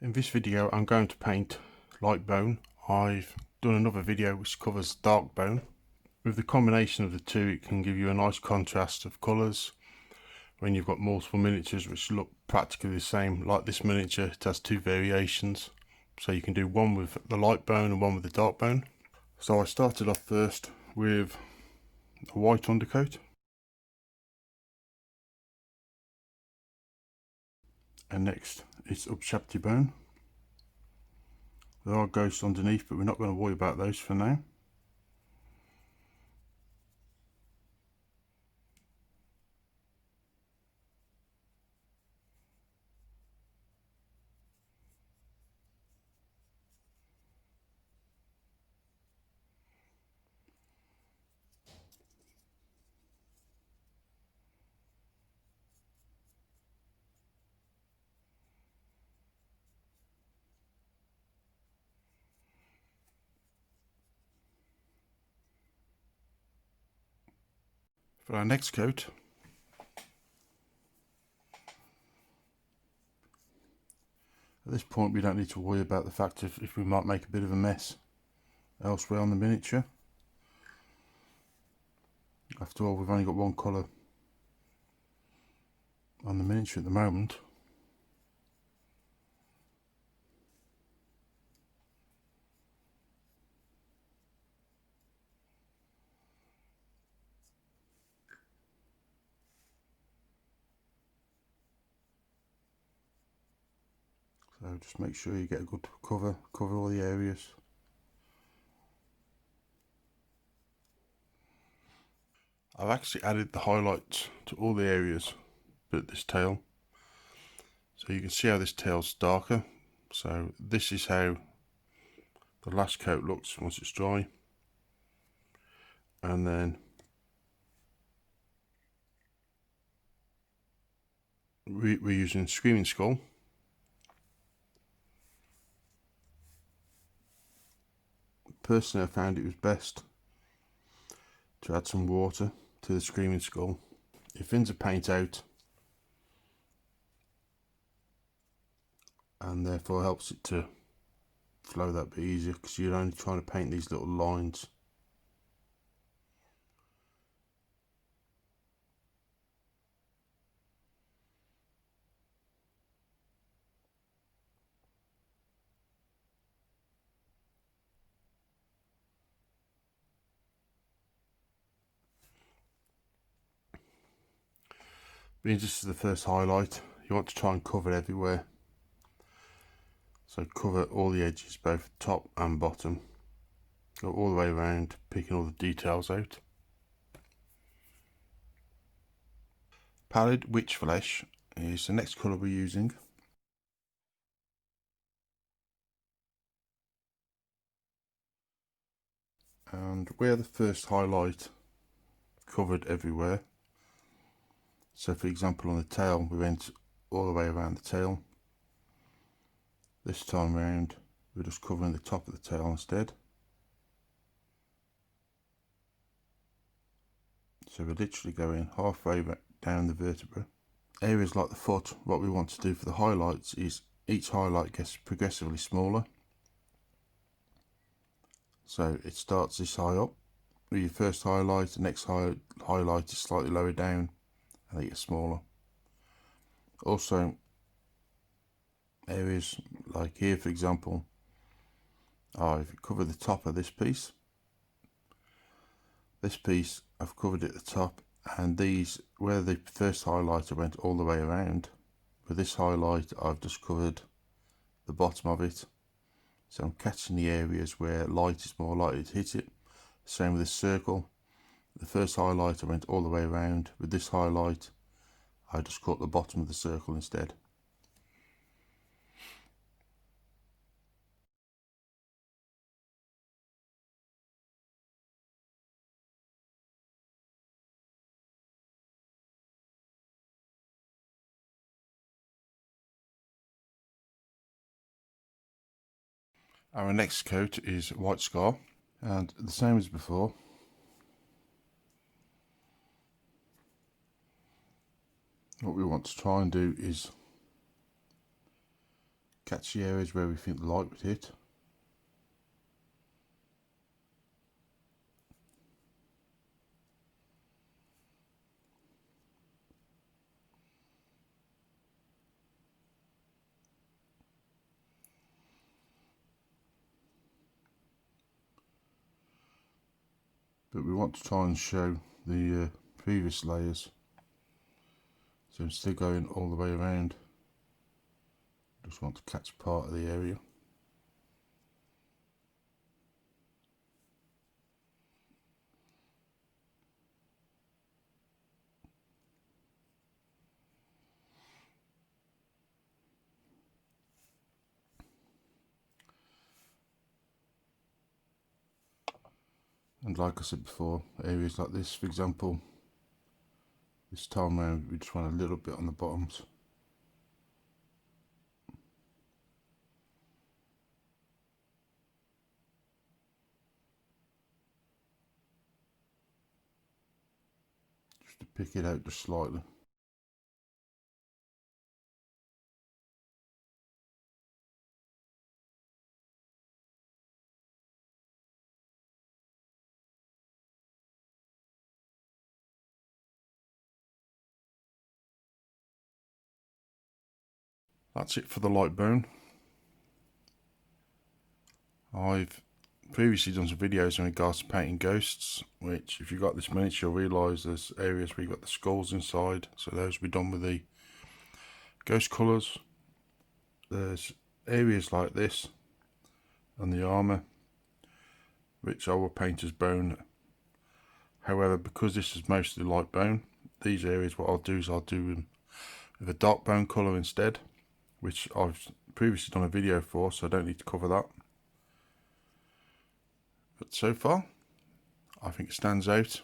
In this video I'm going to paint light bone. I've done another video which covers dark bone. With the combination of the two it can give you a nice contrast of colours when you've got multiple miniatures which look practically the same. Like this miniature, it has two variations, so you can do one with the light bone and one with the dark bone. So I started off first with a white undercoat, and next it's Upshapti bone. There are ghosts underneath, but we're not going to worry about those for now. For our next coat, at this point we don't need to worry about the fact if we might make a bit of a mess elsewhere on the miniature. After all, we've only got one colour on the miniature at the moment. So just make sure you get a good cover all the areas. I've actually added the highlights to all the areas but this tail, so you can see how this tail's darker. So this is how the last coat looks once it's dry, and then we're using Screaming Skull. Personally, I found it was best to add some water to the Screaming Skull. It thins the paint out and therefore helps it to flow that bit easier, because you're only trying to paint these little lines. Being this is the first highlight, you want to try and cover everywhere. So cover all the edges, both top and bottom. Go all the way around, picking all the details out. Pallid Witch Flesh is the next colour we're using. And where the first highlight covered everywhere, so for example on the tail we went all the way around the tail, this time round we're just covering the top of the tail instead. So we're literally going halfway down the vertebra. Areas like the foot, what we want to do for the highlights is each highlight gets progressively smaller. So it starts this high up with your first highlight, the next highlight is slightly lower down, and they get smaller. Also, areas like here for example, I've covered the top of this piece I've covered at the top, and these, where the first highlighter went all the way around, with this highlight I've just covered the bottom of it. So I'm catching the areas where light is more likely to hit it. Same with this circle, the first highlighter went all the way around. With this highlight I just cut the bottom of the circle instead. Our next coat is White Scar, and the same as before. What we want to try and do is catch the areas where we think the light would hit. But we want to try and show the previous layers, so instead of going all the way around, just want to catch part of the area. And like I said before, areas like this, for example, this time round we just want a little bit on the bottoms. Just to pick it out just slightly. That's it for the light bone. I've previously done some videos in regards to painting ghosts, which if you've got this miniature you'll realise there's areas where you've got the skulls inside, so those will be done with the ghost colours. There's areas like this on the armour which I will paint as bone. However, because this is mostly light bone, these areas what I'll do is I'll do them with a dark bone colour instead, which I've previously done a video for, so I don't need to cover that. But so far I think it stands out.